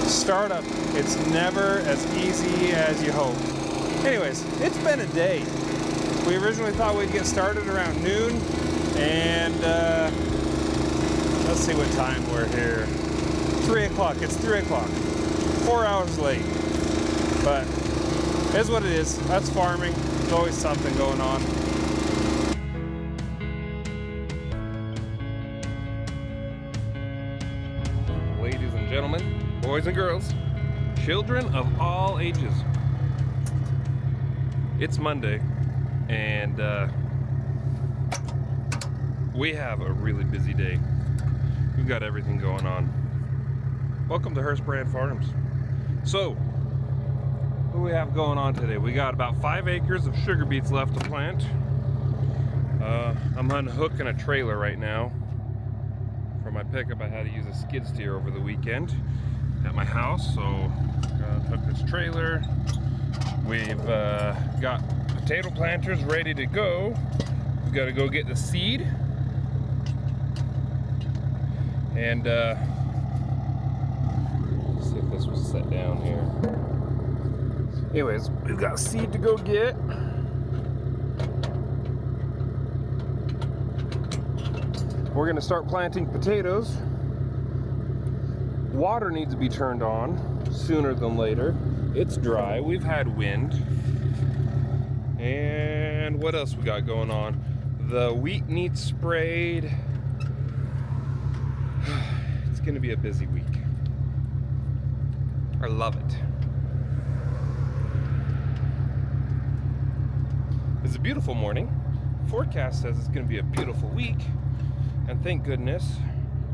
startup, it's never as easy as you hope. Anyways, it's been a day. We originally thought we'd get started around noon, and let's see what time we're here. 3 o'clock, it's 3 o'clock. 4 hours late, but it is what it is. That's farming. There's always something going on. Ladies and gentlemen, boys and girls, children of all ages. It's Monday, and we have a really busy day. We've got everything going on. Welcome to Hearst Brand Farms. So, what do we have going on today? We got about 5 acres of sugar beets left to plant. I'm unhooking a trailer right now. For my pickup, I had to use a skid steer over the weekend at my house, so gonna hook this trailer. We've got potato planters ready to go. We've got to go get the seed. And let's see if this was set down here. Anyways, we've got seed to go get. We're gonna start planting potatoes. Water needs to be turned on sooner than later. It's dry, we've had wind. And what else we got going on? The wheat needs sprayed. It's gonna be a busy week. I love it. It's a beautiful morning. Forecast says it's gonna be a beautiful week. And thank goodness,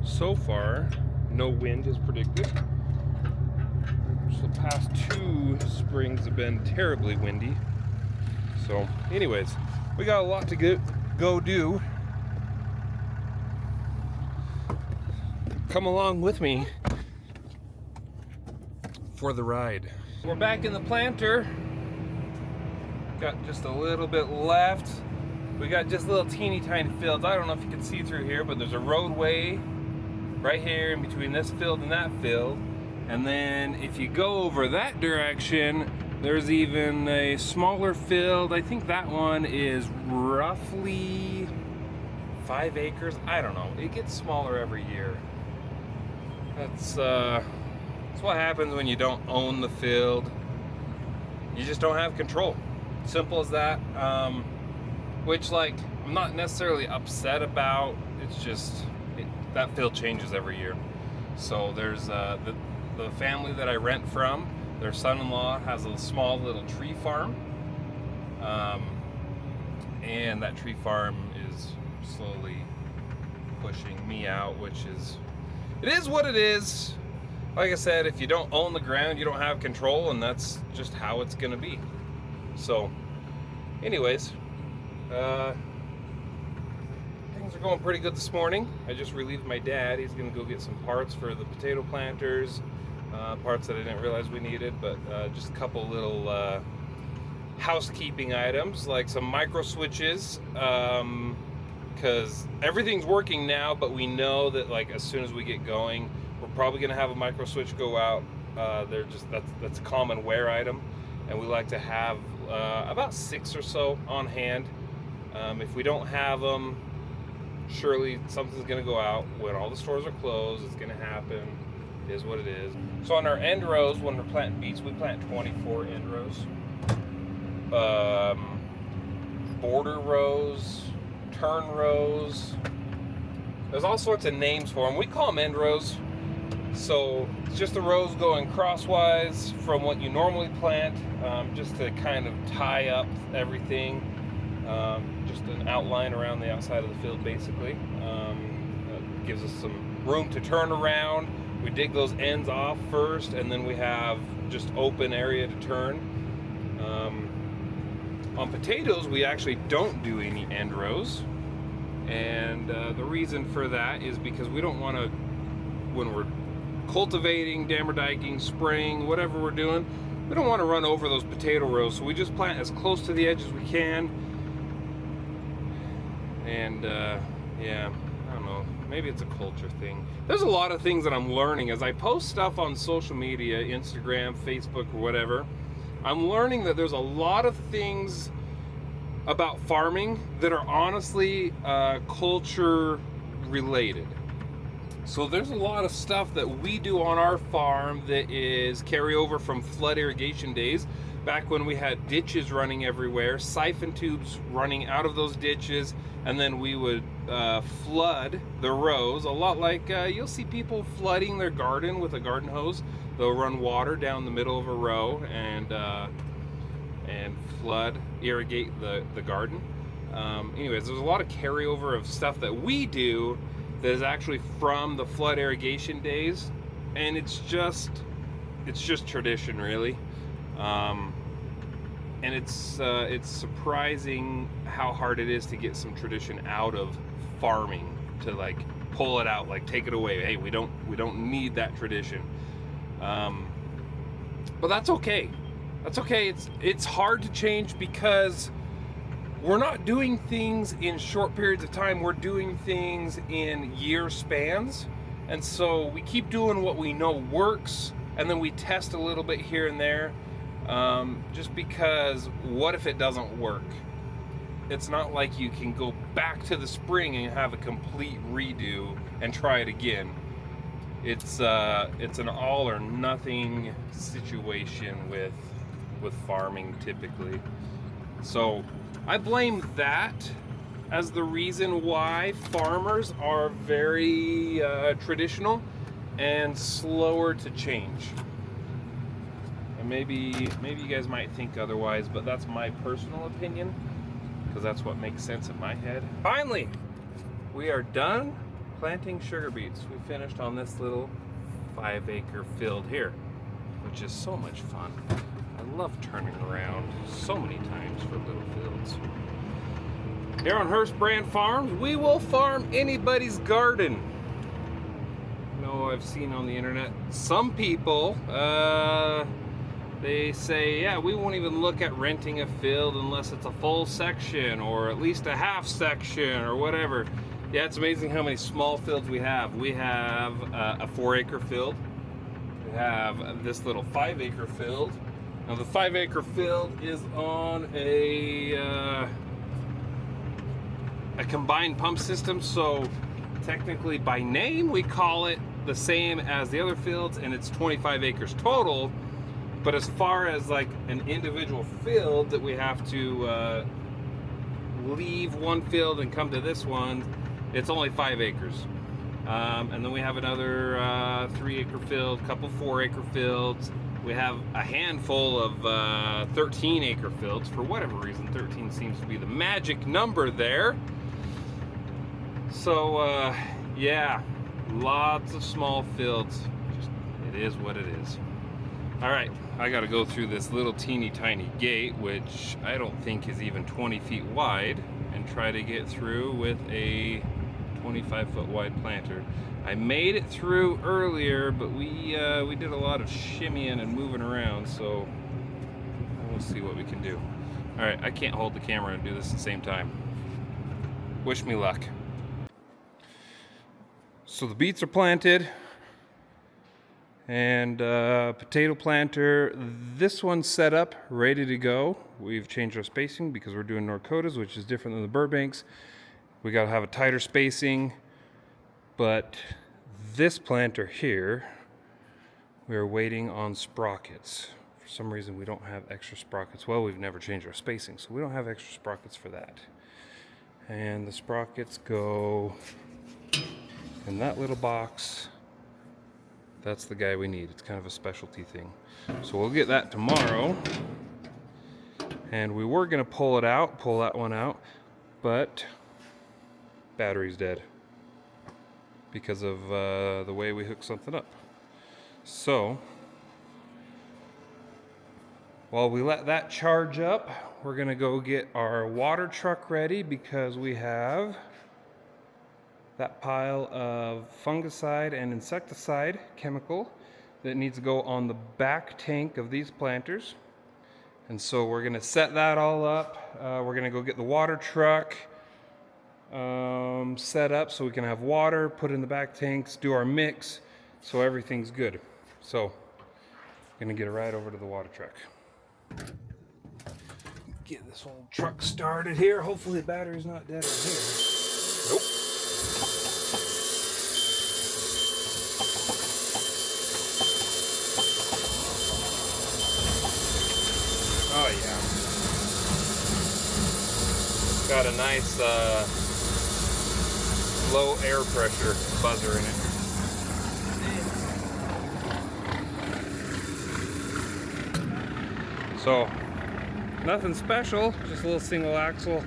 so far, no wind is predicted. So the past 2 springs have been terribly windy. So anyways, we got a lot to go do. Come along with me for the ride. We're back in the planter. Got just a little bit left. We got just little teeny tiny fields. I don't know if you can see through here, but there's a roadway right here in between this field and that field. And then if you go over that direction, there's even a smaller field. I think that one is roughly 5 acres. I don't know. It gets smaller every year. That's what happens when you don't own the field. You just don't have control. Simple as that. Which, like, I'm not necessarily upset about. It's just that field changes every year. So there's the family that I rent from. Their son-in-law has a small little tree farm, and that tree farm is slowly pushing me out, which is, it is what it is. Like I said, if you don't own the ground, you don't have control, and that's just how it's gonna be. So, anyways, things are going pretty good this morning. I just relieved my dad. He's gonna go get some parts for the potato planters. Parts that I didn't realize we needed, but just a couple little housekeeping items, like some micro switches, because everything's working now, but we know that, like, as soon as we get going, we're probably going to have a micro switch go out. They're just, that's a common wear item, and we like to have about 6 or so on hand. If we don't have them, surely something's going to go out. When all the stores are closed, it's going to happen. It is what it is. So on our end rows, when we're planting beets, we plant 24 end rows. Border rows, turn rows. There's all sorts of names for them. We call them end rows. So it's just the rows going crosswise from what you normally plant, just to kind of tie up everything. Just an outline around the outside of the field, basically. Gives us some room to turn around. We dig those ends off first, and then we have just open area to turn. On potatoes, we actually don't do any end rows. And the reason for that is because we don't want to, when we're cultivating, dammer diking, spraying, whatever we're doing, we don't want to run over those potato rows. So we just plant as close to the edge as we can. And yeah, I don't know. maybe it's a culture thing. There's a lot of things that I'm learning as I post stuff on social media, Instagram, Facebook, or whatever. I'm learning that there's a lot of things about farming that are honestly culture related. So there's a lot of stuff that we do on our farm that is carryover from flood irrigation days, back when we had ditches running everywhere, siphon tubes running out of those ditches, and then we would flood the rows, a lot like you'll see people flooding their garden with a garden hose. They'll run water down the middle of a row and flood, irrigate the garden. Anyways, there's a lot of carryover of stuff that we do that is actually from the flood irrigation days, and it's just tradition, really. And it's surprising how hard it is to get some tradition out of farming, to like pull it out, like take it away. Hey, we don't need that tradition. But that's okay. That's okay. It's hard to change because we're not doing things in short periods of time. We're doing things in year spans. And so we keep doing what we know works, and then we test a little bit here and there. Just because what if it doesn't work? It's not like you can go back to the spring and have a complete redo and try it again. It's an all or nothing situation with farming typically. So I blame that as the reason why farmers are very traditional and slower to change. And maybe you guys might think otherwise, but that's my personal opinion, because that's what makes sense in my head. Finally, we are done planting sugar beets. We finished on this little 5-acre field here, which is so much fun. I love turning around so many times for little fields. Here on Hearst Brand Farms, we will farm anybody's garden. You know, I've seen on the internet, some people, they say, yeah, we won't even look at renting a field unless it's a full section or at least a half section or whatever. Yeah, it's amazing how many small fields we have. We have a 4-acre field. We have this little 5-acre field. Now the 5-acre field is on a combined pump system, so technically by name we call it the same as the other fields, and it's 25 acres total. But as far as like an individual field that we have to leave one field and come to this one, it's only 5 acres. And then we have another 3-acre field, couple 4-acre fields. We have a handful of 13-acre fields. For whatever reason, 13 seems to be the magic number there. So yeah, lots of small fields. Just, it is what it is. All right, I got to go through this little teeny tiny gate, which I don't think is even 20 feet wide, and try to get through with a 25-foot wide planter. I made it through earlier, but we did a lot of shimmying and moving around, so we'll see what we can do. All right, I can't hold the camera and do this at the same time. Wish me luck. So the beets are planted, and potato planter, this one's set up, ready to go. We've changed our spacing because we're doing Norcotas, which is different than the Burbanks. We got to have a tighter spacing, but this planter here, we're waiting on sprockets. For some reason we don't have extra sprockets. Well, we've never changed our spacing, so we don't have extra sprockets for that. And the sprockets go in that little box. That's the guy we need. It's kind of a specialty thing. So we'll get that tomorrow. And we were gonna pull that one out, but battery's dead because of the way we hook something up. So while we let that charge up, we're gonna go get our water truck ready, because we have that pile of fungicide and insecticide chemical that needs to go on the back tank of these planters. And so we're gonna set that all up. We're gonna go get the water truck, set up so we can have water, put in the back tanks, do our mix, so everything's good. So, gonna get a ride over to the water truck. Get this old truck started here. Hopefully the battery's not dead in here. Nope. Oh yeah. Got a nice low air pressure buzzer in it. So, nothing special, just a little single axle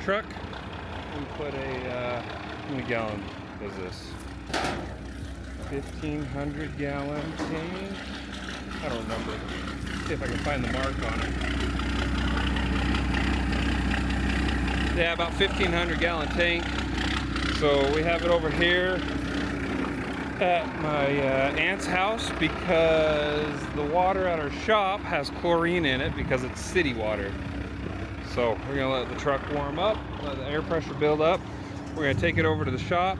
truck. We put a, how many gallon is this? 1,500 gallon tank? I don't remember. See if I can find the mark on it. Yeah, about 1,500 gallon tank. So we have it over here at my aunt's house because the water at our shop has chlorine in it because it's city water. So we're gonna let the truck warm up, let the air pressure build up. We're gonna take it over to the shop,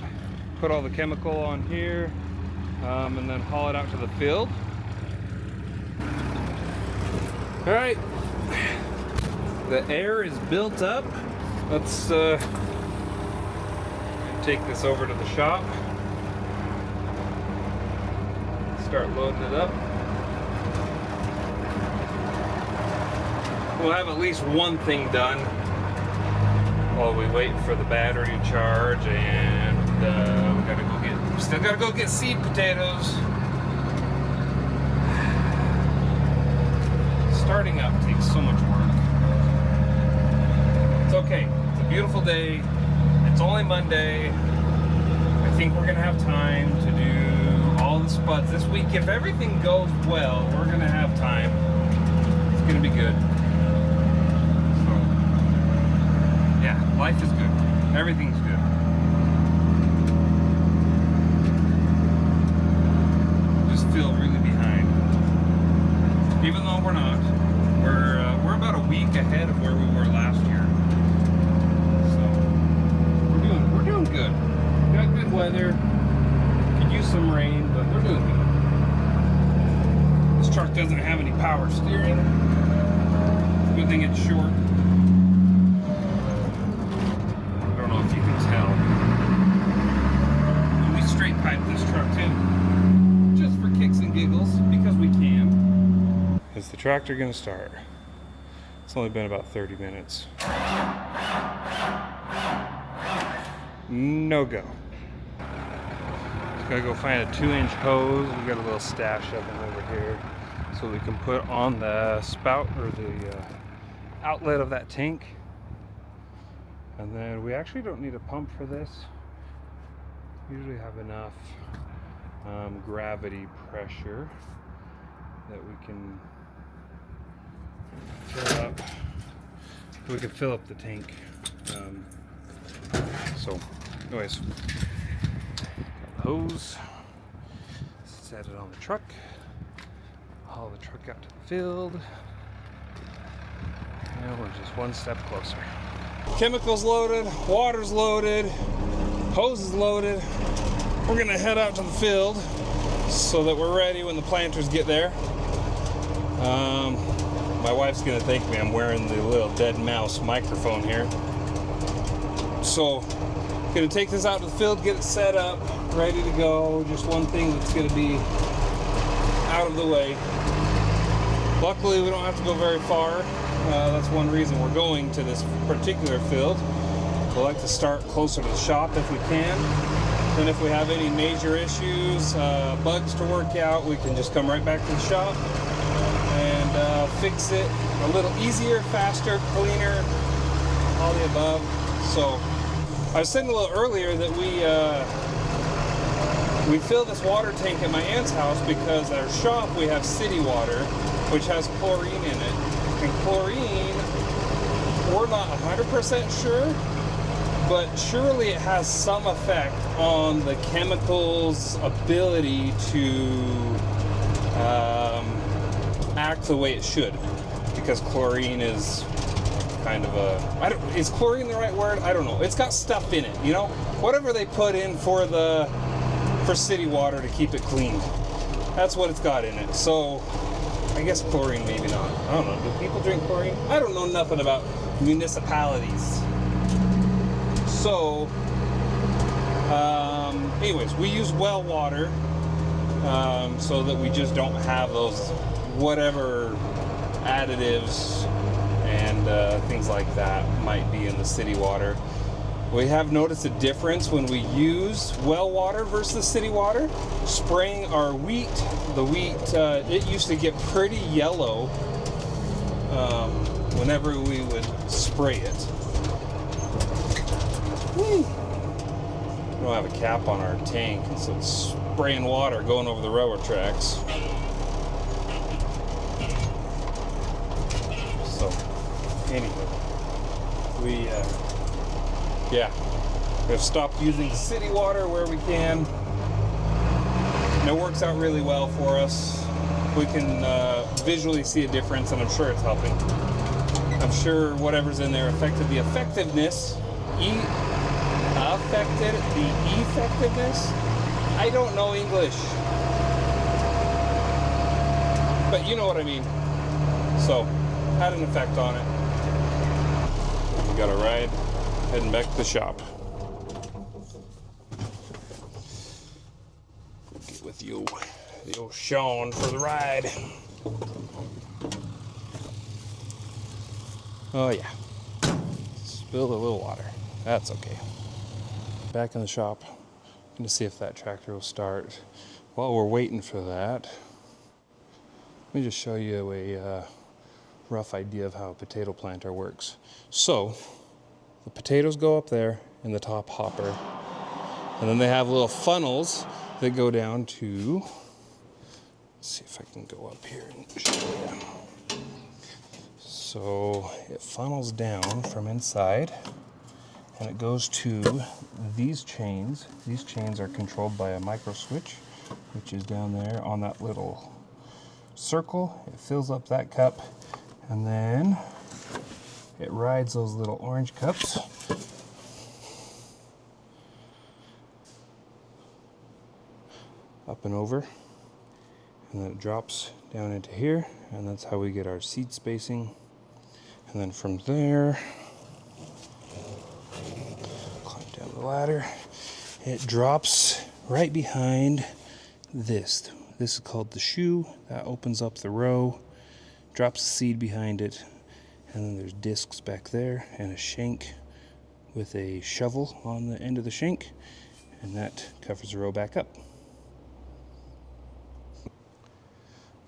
put all the chemical on here, and then haul it out to the field. All right, the air is built up. Let's take this over to the shop. Start loading it up. We'll have at least one thing done while we wait for the battery to charge, and we still gotta go get seed potatoes. Starting up takes so much work. It's okay. It's a beautiful day. It's only Monday. I think we're gonna have time to do all the spuds this week. If everything goes well, we're gonna have time. It's gonna be good. So, yeah, life is good. Everything's good. Just feel really behind. Even though we're not. We're about a week ahead of where we were last year. We're doing good. Got good weather. Could use some rain, but we're doing good. This truck doesn't have any power steering. Good thing it's short. I don't know if you can tell. And we straight pipe this truck too. Just for kicks and giggles, because we can. Is the tractor gonna start? It's only been about 30 minutes. No go. Just gotta go find a 2-inch hose. We got a little stash of them over here, so we can put on the spout or the outlet of that tank. And then we actually don't need a pump for this. Usually have enough gravity pressure that we can fill up. We can fill up the tank. So, anyways, got the hose, set it on the truck, haul the truck out to the field, and we're just one step closer. Chemicals loaded, water's loaded, hose is loaded. We're gonna head out to the field so that we're ready when the planters get there. My wife's gonna thank me. I'm wearing the little dead mouse microphone here. So, gonna take this out to the field, get it set up, ready to go. Just one thing that's gonna be out of the way. Luckily, we don't have to go very far. That's one reason we're going to this particular field. We like to start closer to the shop if we can. Then if we have any major issues, bugs to work out, we can just come right back to the shop and fix it a little easier, faster, cleaner, all the above. So I was saying a little earlier that we fill this water tank at my aunt's house because at our shop we have city water, which has chlorine in it. And chlorine, we're not 100% sure, but surely it has some effect on the chemical's ability to act the way it should, because chlorine is kind of a, is chlorine the right word? I don't know. It's got stuff in it, you know? Whatever they put in for city water to keep it clean. That's what it's got in it. So I guess chlorine, maybe not. I don't know. Do people drink chlorine? I don't know nothing about municipalities. So, anyways, we use well water so that we just don't have those whatever additives and things like that might be in the city water. We have noticed a difference when we use well water versus city water. Spraying our wheat, it used to get pretty yellow whenever we would spray it. We don't have a cap on our tank, so it's spraying water going over the railroad tracks. So, anyway, we've stopped using city water where we can. And it works out really well for us. We can visually see a difference, and I'm sure it's helping. I'm sure whatever's in there affected the effectiveness. I don't know English, but you know what I mean. So, had an effect on it. We got a ride, heading back to the shop. Get with the old Sean for the ride. Oh yeah, spilled a little water. That's okay. Back in the shop, going to see if that tractor will start. While we're waiting for that, let me just show you a rough idea of how a potato planter works. So, the potatoes go up there in the top hopper, and then they have little funnels that go down to, let's see if I can go up here and show you. So, it funnels down from inside, and it goes to these chains. These chains are controlled by a micro switch, which is down there on that little circle. It fills up that cup, and then it rides those little orange cups up and over, and then it drops down into here, and that's how we get our seed spacing. And then from there, down the ladder, it drops right behind this. This is called the shoe. That opens up the row, drops the seed behind it, and then there's discs back there and a shank with a shovel on the end of the shank, and that covers the row back up.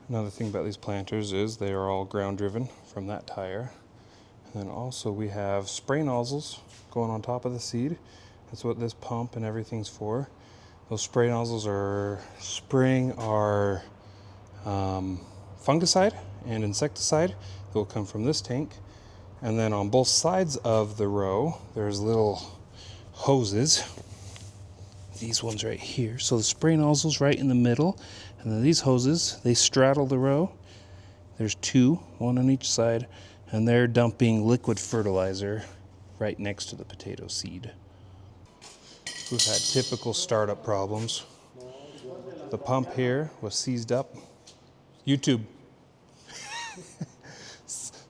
Another thing about these planters is they are all ground driven from that tire. And then also we have spray nozzles going on top of the seed. That's what this pump and everything's for. Those spray nozzles are spraying our fungicide and insecticide that will come from this tank. And then on both sides of the row, there's little hoses. These ones right here. So the spray nozzle's right in the middle, and then these hoses, they straddle the row. There's two, one on each side, and they're dumping liquid fertilizer right next to the potato seed. We've had typical startup problems. The pump here was seized up. YouTube.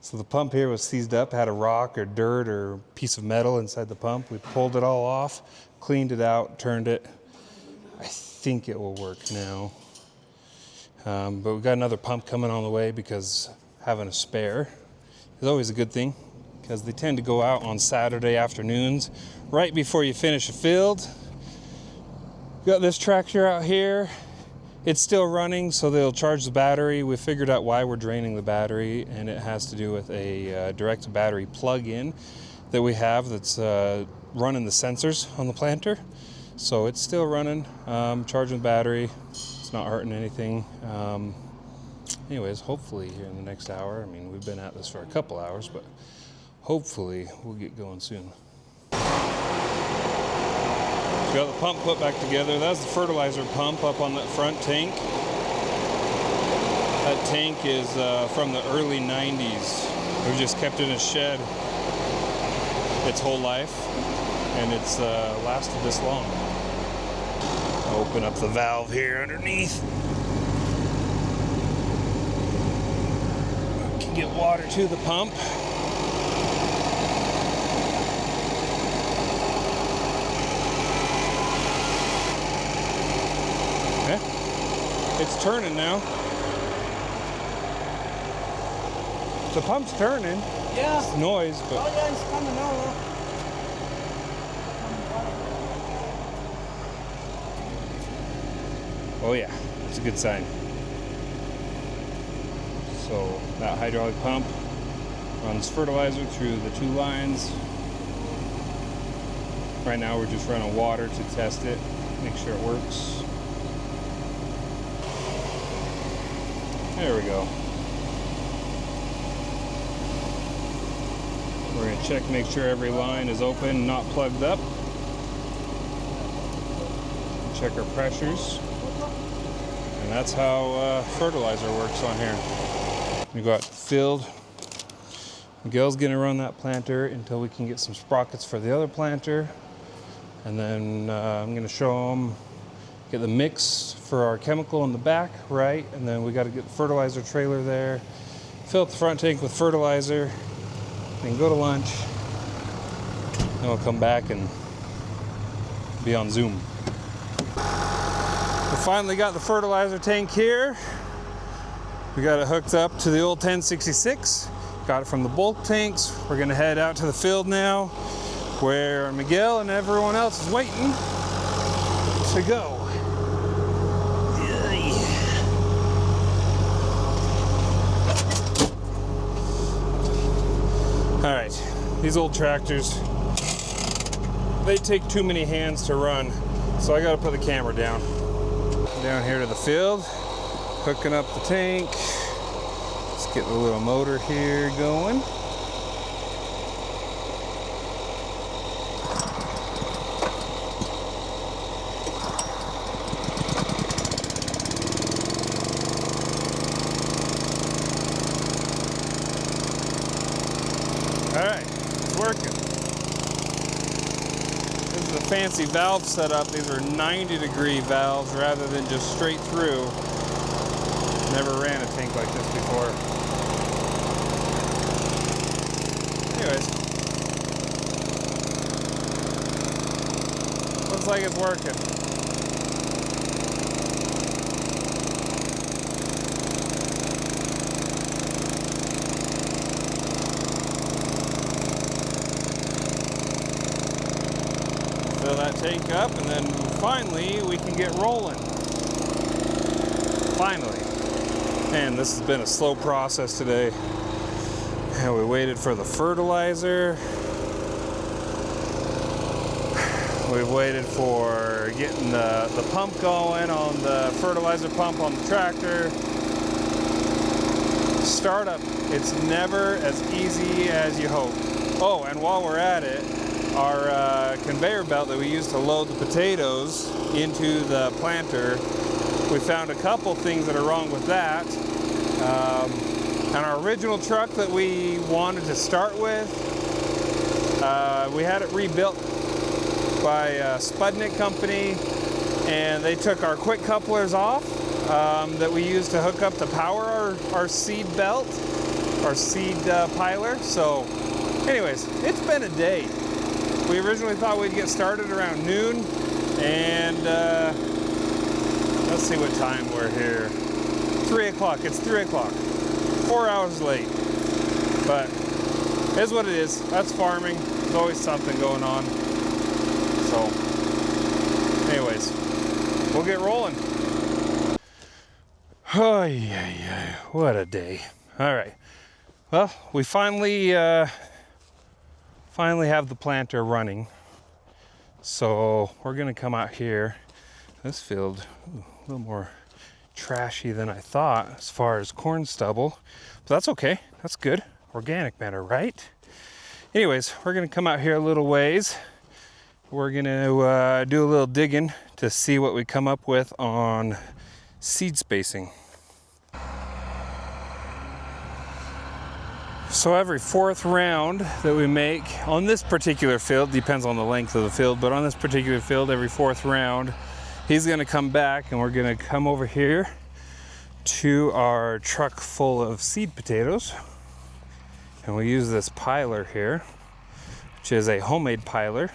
So the pump here was seized up, had a rock or dirt or piece of metal inside the pump. We pulled it all off, cleaned it out, turned it. I think it will work now. But we've got another pump coming on the way because having a spare is always a good thing, because they tend to go out on Saturday afternoons right before you finish a field. Got this tractor out here. It's still running, so they'll charge the battery. We figured out why we're draining the battery, and it has to do with a direct battery plug-in that we have that's running the sensors on the planter. So it's still running, charging the battery. It's not hurting anything. Anyways, hopefully here in the next hour, I mean, we've been at this for a couple hours, but hopefully we'll get going soon. We got the pump put back together. That's the fertilizer pump up on that front tank. That tank is from the early 90s. We've just kept it in a shed. its whole life, and it's lasted this long. Open up the valve here underneath. Can get water to the pump. Okay. It's turning now. The pump's turning. Yeah. It's noise, but... Oh yeah, it's coming now. Oh yeah, that's a good sign. So that hydraulic pump runs fertilizer through the 2 lines. Right now we're just running water to test it, make sure it works. There we go. We're going to check, make sure every line is open, not plugged up. Check our pressures. And that's how fertilizer works on here. We go out to the field. Miguel's going to run that planter until we can get some sprockets for the other planter. And then I'm going to show him, get the mix for our chemical in the back, right? And then we got to get the fertilizer trailer there. Fill up the front tank with fertilizer. Then go to lunch. Then we'll come back and be on Zoom. We finally got the fertilizer tank here. We got it hooked up to the old 1066. Got it from the bulk tanks. We're gonna head out to the field now where Miguel and everyone else is waiting to go. All right, these old tractors, they take too many hands to run, so I gotta put the camera down. Down here to the field, hooking up the tank. Let's get the little motor here going. All right, it's working. This is a fancy valve setup. These are 90-degree valves rather than just straight through. Never ran a tank like this before. Anyways, looks like it's working. Fill that tank up, and then finally we can get rolling. Finally. Man, this has been a slow process today. And we waited for the fertilizer. We've waited for getting the pump going on the fertilizer pump on the tractor. Startup, it's never as easy as you hope. Oh, and while we're at it, our conveyor belt that we use to load the potatoes into the planter, we found a couple things that are wrong with that. And our original truck that we wanted to start with, we had it rebuilt by Spudnik company, and they took our quick couplers off that we used to hook up to power our seed belt, our seed piler. So anyways, it's been a day. We originally thought we'd get started around noon, and let's see what time we're here. 3 o'clock, it's 3 o'clock. 4 hours late, but it is what it is. That's farming. There's always something going on. So anyways, we'll get rolling. Oh yeah, what a day. All right, well, we finally have the planter running, so we're gonna come out here. This field, a little more trashy than I thought as far as corn stubble, but that's okay. That's good. Organic matter, right? Anyways, we're gonna come out here a little ways. We're gonna do a little digging to see what we come up with on seed spacing. So every fourth round that we make on this particular field, depends on the length of the field, but on this particular field, every fourth round, he's gonna come back and we're gonna come over here to our truck full of seed potatoes. And we use this piler here, which is a homemade piler.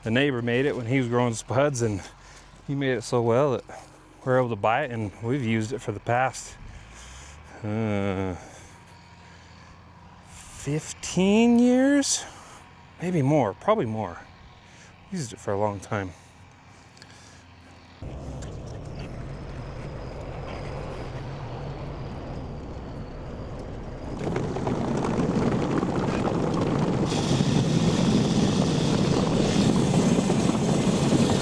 The neighbor made it when he was growing spuds, and he made it so well that we're able to buy it, and we've used it for the past 15 years, maybe more, probably more. Used it for a long time.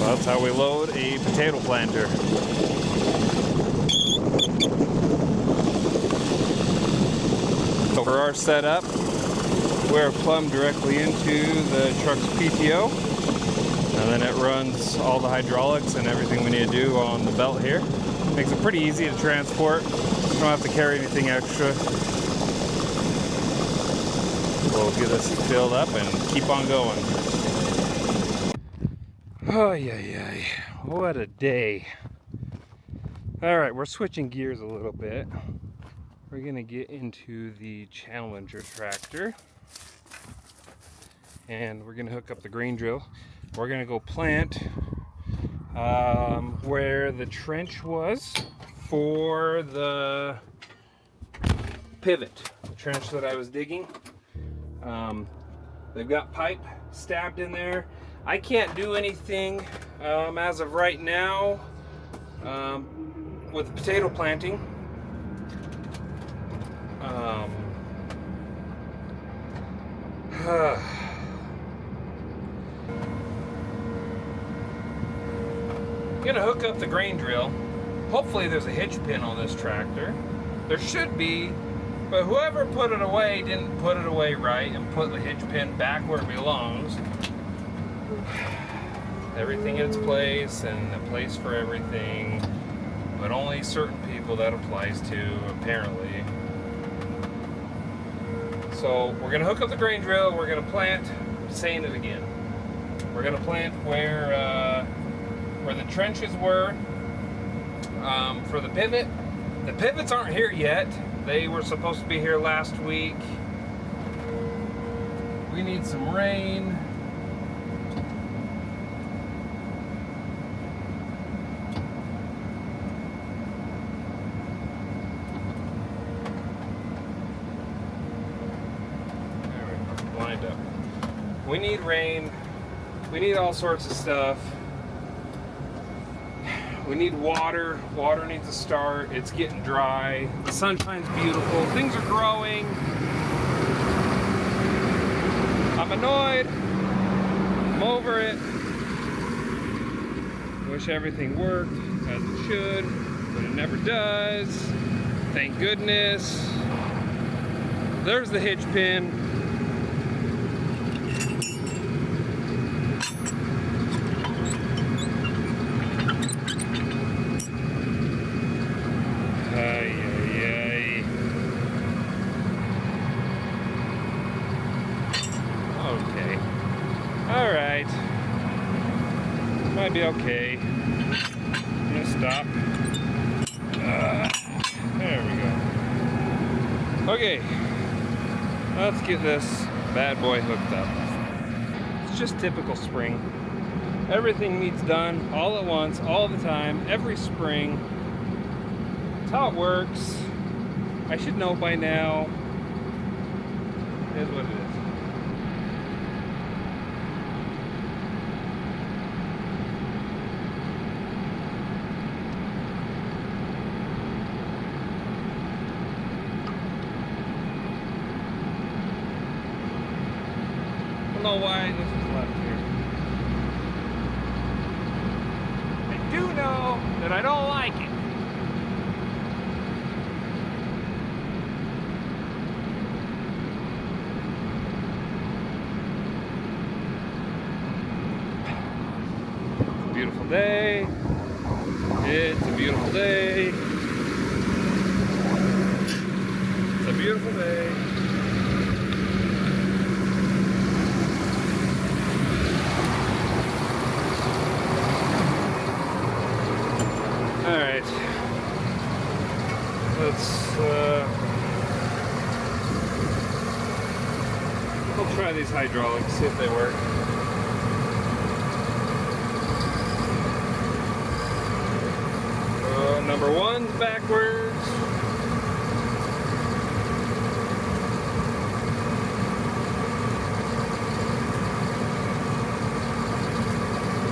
That's how we load a potato planter. So for our setup, we're plumbed directly into the truck's PTO, and then it runs all the hydraulics and everything we need to do on the belt here. Makes it pretty easy to transport. You don't have to carry anything extra. We'll get this filled up and keep on going. Oh, yeah. What a day. All right, we're switching gears a little bit. We're gonna get into the Challenger tractor. And we're gonna hook up the grain drill. We're gonna go plant where the trench was for the pivot, the trench that I was digging. They've got pipe stabbed in there. I can't do anything as of right now with potato planting. I'm gonna hook up the grain drill. Hopefully there's a hitch pin on this tractor. There should be, but whoever put it away didn't put it away right and put the hitch pin back where it belongs. Everything in its place and a place for everything, but only certain people that applies to, apparently. So we're gonna hook up the grain drill. We're gonna plant. I'm saying it again. We're gonna plant where the trenches were for the pivot. The pivots aren't here yet. They were supposed to be here last week. We need some rain. Lined up. We need rain. We need all sorts of stuff. We need water. Water needs to start. It's getting dry. The sunshine's beautiful. Things are growing. I'm annoyed. I'm over it. Wish everything worked as it should, but it never does. Thank goodness. There's the hitch pin. Okay. All right. Might be okay. I'm gonna stop. There we go. Okay. Let's get this bad boy hooked up. It's just typical spring. Everything needs done all at once, all the time, every spring. That's how it works. I should know by now. It is what it is. I don't know why this is left here. I do know that I don't like it. Beautiful day. It's a beautiful day. It's a beautiful beautiful day. All right. Let's we'll try these hydraulics, see if they work. Number one's backwards.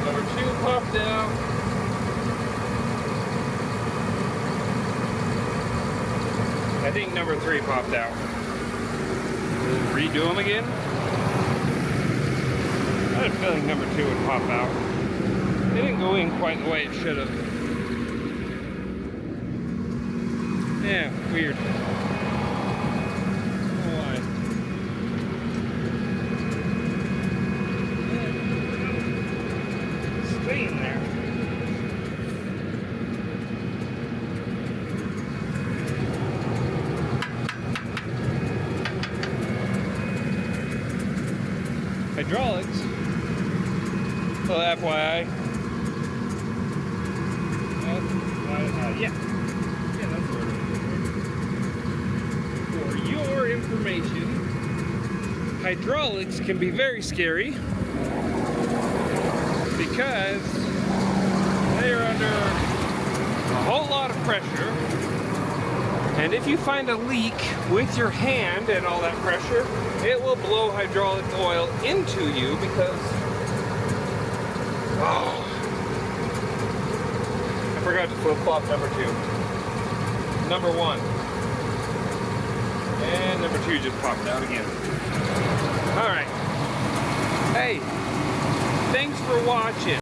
Number two popped out. I think number three popped out. We'll redo them again. I had a feeling number two would pop out. It didn't go in quite the way it should have. Yeah, weird. I don't know why. Staying there. Hydraulics. Well, FYI. Yeah. That's what it is. For your information, hydraulics can be very scary because they are under a whole lot of pressure. And if you find a leak with your hand and all that pressure, it will blow hydraulic oil into you because, oh, I forgot to flip-flop number two. Number one. And number two just popped out again. All right. Hey, thanks for watching.